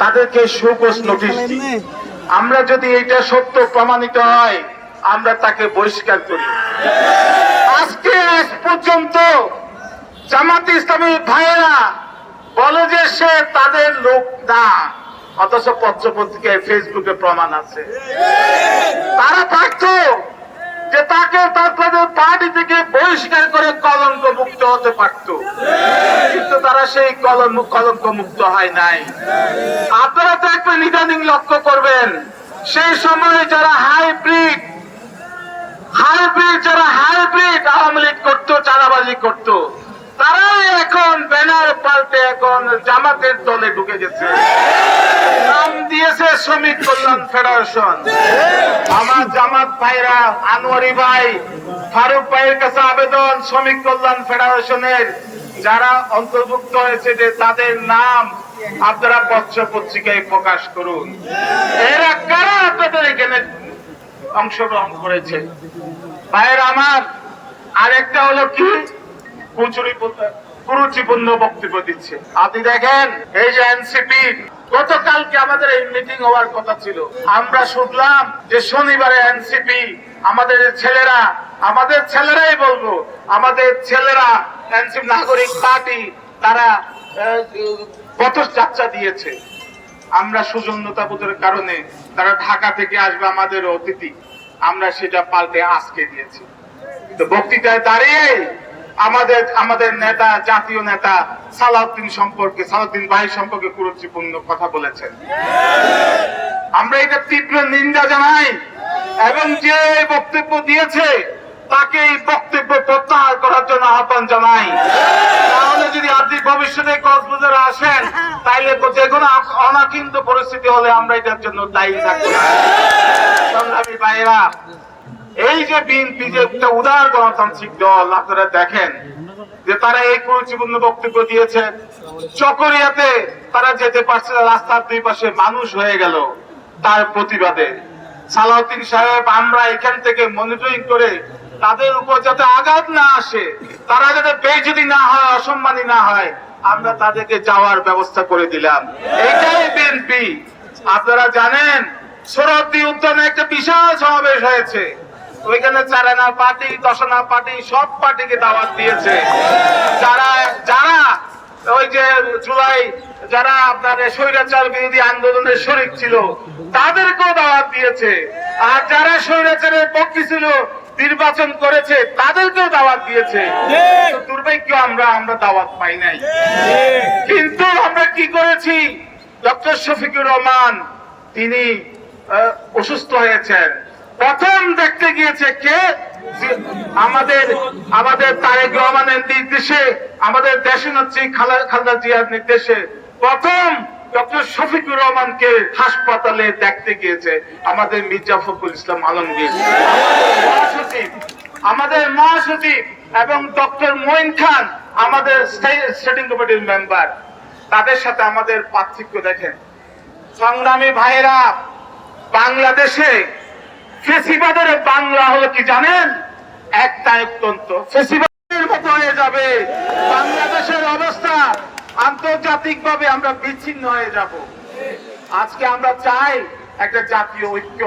তাদেরকে show cause notice দিই। আমরা যদি এটা সত্য প্রমাণিত হয় আমরা তাকে বহিষ্কার করি। আজকে আজ পর্যন্ত জামাত ইসলামী ভাইয়েরা বলে যে সে তাদের লোক না, অথচ পত্রপত্রিকায় ফেসবুকে প্রমাণ আছে। তারা পারত যে তাকে তাদের পার্টি থেকে বহিষ্কার করে কলঙ্ক মুক্ত হতে পারত, কিন্তু তারা সেই কলঙ্ক মুক্ত হয় নাই। আপনারা তো একবার ইদানিং লক্ষ্য করবেন, সেই সময়ে যারা হাইব্রিড আওয়ামী লীগ করতো, চাঁদাবাজি করতো, তারাই এখন ব্যানার পাল্টে এখন জামাতের দলে ঢুকে গেছে। নাম দিয়েছে শ্রমিক কল্যাণ ফেডারেশন। আমার জামাত ভাইরা, আনোয়ারি ভাই, ফারুক ভাইয়ের কাছে আবেদন, শ্রমিক কল্যাণ ফেডারেশনের যারা অন্তর্ভুক্ত হয়েছে যে তাদের নাম আপনারা পত্র পত্রিকায় প্রকাশ করুন। এরা কারা আপনাদের এখানে অংশগ্রহণ করেছে? ভাইয়ের আমার আরেকটা হলো কি, কুরুচিপূর্ণ বক্তব্য দিচ্ছে। আপনি দেখেন এই যে এনসিপি, গতকালকে আমাদের এই মিটিং হওয়ার কথা ছিল, আমরা শুনলাম যে শনিবারে এনসিপি আমাদের ছেলেরাই বলবো, আমাদের ছেলেরা এনসিপি নাগরিক পার্টি তারা পথযাত্রা দিয়েছে। আমরা সুজন্যতা বোধের কারণে তারা ঢাকা থেকে আসবে আমাদের অতিথি, আমরা সেটা পাল্টে আজকে দিয়েছি। তো বক্তৃতায় দাঁড়িয়ে আমাদের নেতা, জাতীয় নেতা সালাউদ্দিন ভাই সম্পর্কে কুরুচিপূর্ণ কথা বলেছেন। আমরা এটা তীব্র নিন্দা জানাই এবং যে বক্তব্য দিয়েছে তাকে এই বক্তব্য প্রত্যাহার করার জন্য আহ্বান জানাই। তাহলে যদি আপনি ভবিষ্যতে কক্সবাজারে আসেন, তাইলে যে কোনো অনাকিন্ত পরিস্থিতি হলে আমরা এটার জন্য দায়ী থাকবো। সংগ্রামী ভাইয়েরা, এই যে বিএনপি যে একটা উদার গণতান্ত্রিক দল, আপনারা দেখেন যে তারা এই কুরুচিপূর্ণ বক্তব্য দিয়েছে। চকরিয়াতে তারা যেতে পারছে না, রাস্তার দুই পাশে মানুষ হয়ে গেল তার প্রতিবাদে। সালাউদ্দিন সাহেব, আমরা এখান থেকে মনিটরিং করে তাদের উপর যাতে আঘাত না আসে, তারা যাতে বেইজ্জতি না হয়, অসম্মানী না হয়, আমরা তাদেরকে যাওয়ার ব্যবস্থা করে দিলাম। এটাই বিএনপি। আপনারা জানেন সোহরাওয়ার্দী উদ্যানে একটা বিশাল সমাবেশ হয়েছে, ওইখানে 4 আনা পার্টি, 10 আনা পার্টি, সব পার্টিকে দাওয়াত দিয়েছে। যারা ওই যে জুলাই যারা আপনার স্বৈরাচার বিরোধী আন্দোলনের শরীক ছিল তাদেরকেও দাওয়াত দিয়েছে, আর যারা স্বৈরাচারের পক্ষে ছিল, নির্বাচন করেছে, তাদেরকেও দাওয়াত দিয়েছে। দুর্ভাগ্য আমরা দাওয়াত পাই নাই। কিন্তু আমরা কি করেছি, ডক্টর শফিকুর রহমান তিনি অসুস্থ হয়েছেন, প্রথম দেখতে গিয়েছে কে? আমাদের তারেক রহমানের নির্দেশে, আমাদের দেশনেত্রী খালেদা জিয়ার নির্দেশে প্রথম ডক্টর শফিকুর রহমানকে হাসপাতালে দেখতে গিয়েছে আমাদের মির্জা ফখরুল ইসলাম আলমগীর, আমাদের মহাসচিব, এবং ডক্টর মঈন খান আমাদের স্টেটিং কমিটির মেম্বার। তাদের সাথে আমাদের পার্থক্য দেখেন। সংগ্রামী ভাইরা, বাংলাদেশে ফেসিবাদের বাংলা হলো কি জানেন? একনায়কতন্ত্র। ফেসিবাদের মতো হয়ে যাবে বাংলাদেশের অবস্থা, আন্তর্জাতিকভাবে আমরা বিচ্ছিন্ন হয়ে যাব। আজকে আমরা চাই একটা জাতীয় ঐক্য।